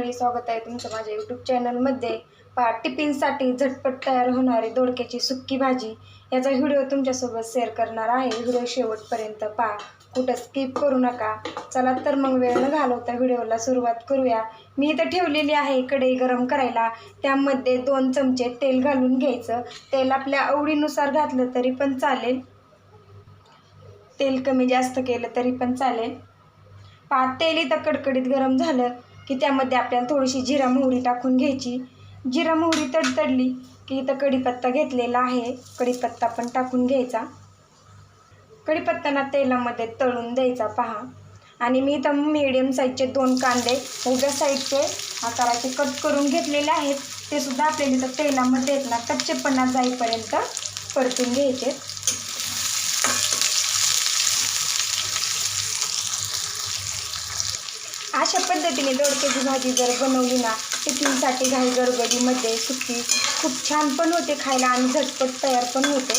मंडळी, स्वागत आहे तुमचं माझ्या यूट्यूब चॅनलमध्ये। टिफिनसाठी झटपट तयार होणारी दोडक्याची सुक्की भाजी याचा व्हिडिओ तुमच्यासोबत शेअर करणार आहे। व्हिडिओ शेवटपर्यंत पहा, कुठं स्किप करू नका। चला तर मग वेळ न घालवता व्हिडिओला सुरुवात करूया। मी इथं ठेवलेली आहे कढई गरम करायला। त्यामध्ये 2 चमचे तेल घालून घ्यायचं। तेल आपल्या आवडीनुसार घातलं तरी पण चालेल, तेल कमी जास्त केलं तरी पण चालेल। तेल इथं कडकडीत गरम झालं की त्यामध्ये आपल्याला थोडीशी जिरा मोहरी टाकून घ्यायची। जिरा मोहरी तडतडली की इथं कढीपत्ता घेतलेला आहे, कढीपत्ता पण टाकून घ्यायचा। कढीपत्ता तेलामध्ये तळून द्यायचा पहा। आणि मी इथं मीडियम साईजचे 2 कांदे उभ्या साईडचे आकाराचे कट करून घेतलेले आहेत। ते सुद्धा आपल्याला इथं तेलामध्ये कच्चेपणा जाईपर्यंत परतून घ्यायचे। अशा पद्धतीने दोडक्याची भाजी जर बनवली ना, टिफिनसाठी घाई गडबडीमध्ये सुक्की खूप छान पण होते खायला आणि झटपट तयार पण होते।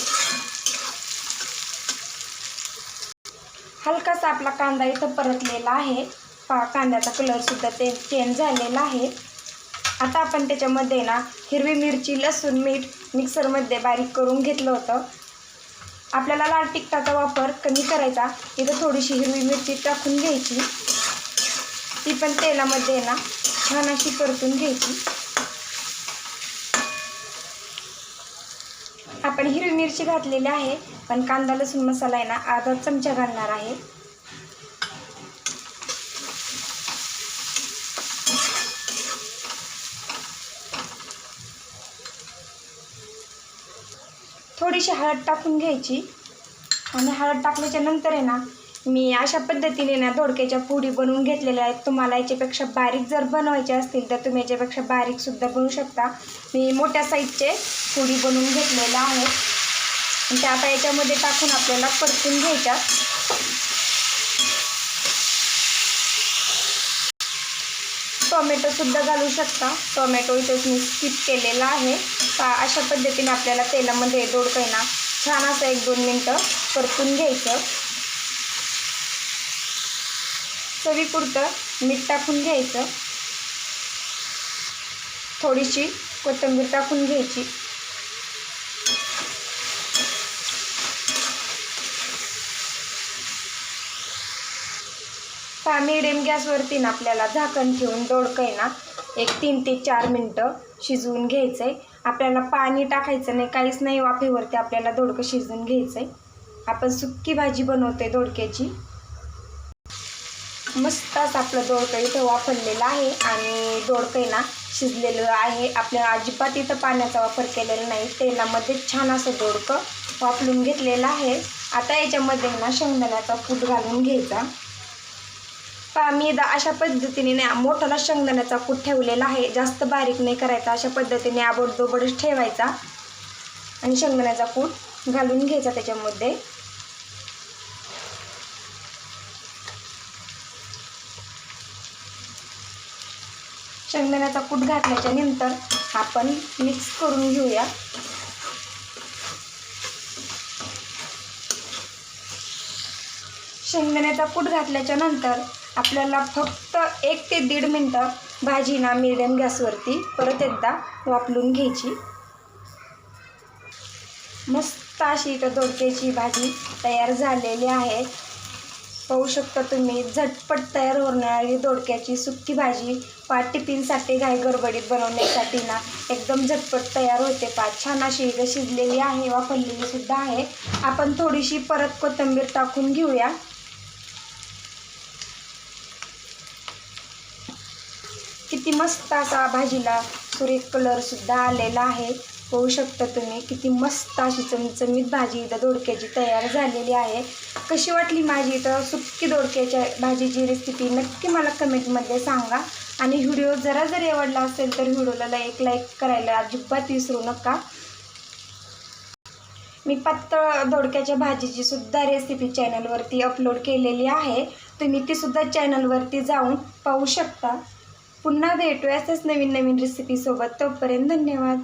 हलकासा आपला कांदा इथं परतलेला आहे, कांद्याचा कलर सुद्धा चेंज झालेला आहे। आता आपण त्याच्यामध्ये ना हिरवी मिरची, लसूण, मीठ मिक्सरमध्ये बारीक करून घेतलं होतं। आपल्याला लाल तिखटाचा वापर कमी करायचा। इथं थोडीशी हिरवी मिरची टाकून घ्यायची, ती पण तेलामध्ये ना छान अशी परतून घ्यायची। आपण हिरवी मिरची घातलेली आहे, पण कांदा लसूण मसाला आहे ना अर्धा चमचा घालणार आहे। थोडीशी हळद टाकून घ्यायची आणि हळद टाकल्याच्या नंतर आहे ना मी अशा पद्धतीने ना दोडक्याच्या फोडी बनवून घेतलेल्या आहेत। तुम्हाला याच्यापेक्षा बारीक जर बनवायचे असतील तर तुम्ही याच्यापेक्षा बारीक सुद्धा बनवू शकता। मी मोठ्या साईजचे फोडी बनवून घेतलेल्या आहेत आणि त्या आता याच्यामध्ये टाकून आपल्याला परतून घ्यायच्या। टोमॅटो सुद्धा घालू शकता, टोमॅटो इथेच मी स्किप केलेला आहे। अशा पद्धतीने आपल्याला तेलामध्ये दोडकं ना छान असं 1-2 मिनटं परतून घ्यायचं। चवीपुरतं मीठ टाकून घ्यायचं, थोडीशी कोथिंबीर टाकून घ्यायची। मीडियम गॅसवरती ना आपल्याला झाकण ठेवून दोडकं ना 3 ते 4 मिनटं शिजवून घ्यायचंय। आपल्याला पाणी टाकायचं नाही, काहीच नाही, वाफेवरती आपल्याला दोडकं शिजवून घ्यायचंय। आपण सुक्की भाजी बनवतोय दोडक्याची। मस्तच आपलं दोडकं इथं वाफरलेलं आहे आणि दोडकं ना शिजलेलं आहे। आपल्याला अजिबात इथं पाण्याचा वापर केलेला नाही, तेलामध्ये छान असं दोडकं वाफलून घेतलेलं आहे। आता याच्यामध्ये ना शेंगदाण्याचा कूट घालून घ्यायचा। मी अशा पद्धतीने ना मोठाला शेंगदाण्याचा कूट ठेवलेला आहे, जास्त बारीक नाही करायचा, अशा पद्धतीने आबडधोबडच ठेवायचा आणि शेंगदाण्याचा कूट घालून घ्यायचा त्याच्यामध्ये। शेंगदाण्याचा कूट घातल्याच्या नंतर आपण मिक्स करून घेऊया। शेंगदाण्याचा कूट घातल्याच्या नंतर आपल्याला फक्त 1 ते 1.5 मिनटं भाजी ना मीडियम गॅसवरती परत एकदा वाफलून घ्यायची। मस्त अशी इथं दोडक्याची भाजी तयार झालेली आहे। पाहू शकता तुम्ही, झटपट तयार होणारी दोडक्याची सुक्की भाजी टिफिनसाठी घाई गडबडीत बनवण्यासाठी ना एकदम झटपट तयार होते। छान अशी इथं शिजलेली आहे, वाफरलेली सुद्धा आहे। आपण थोडीशी परत कोथिंबीर टाकून घेऊया। किती मस्त असा भाजीला सुरेख कलर सुद्धा आलेला आहे। पाहू शकता तुम्ही, किती मस्त अशी चमचमीत भाजी इथं दोडक्याची तयार झालेली आहे। कशी वाटली माझी इथं सुक्की दोडक्याच्या भाजीची रेसिपी नक्की मला कमेंटमध्ये सांगा। आणि व्हिडिओ जरा जरी आवडला असेल तर व्हिडिओला एक लाईक करायला अजिबात विसरू नका। मी पातळ दोडक्याच्या भाजीची सुद्धा रेसिपी चॅनलवरती अपलोड केलेली आहे, तुम्ही ती सुद्धा चॅनलवरती जाऊन पाहू शकता। पुन्हा भेटूया असेच नवीन रेसिपी सोबत, तोपर्यंत धन्यवाद।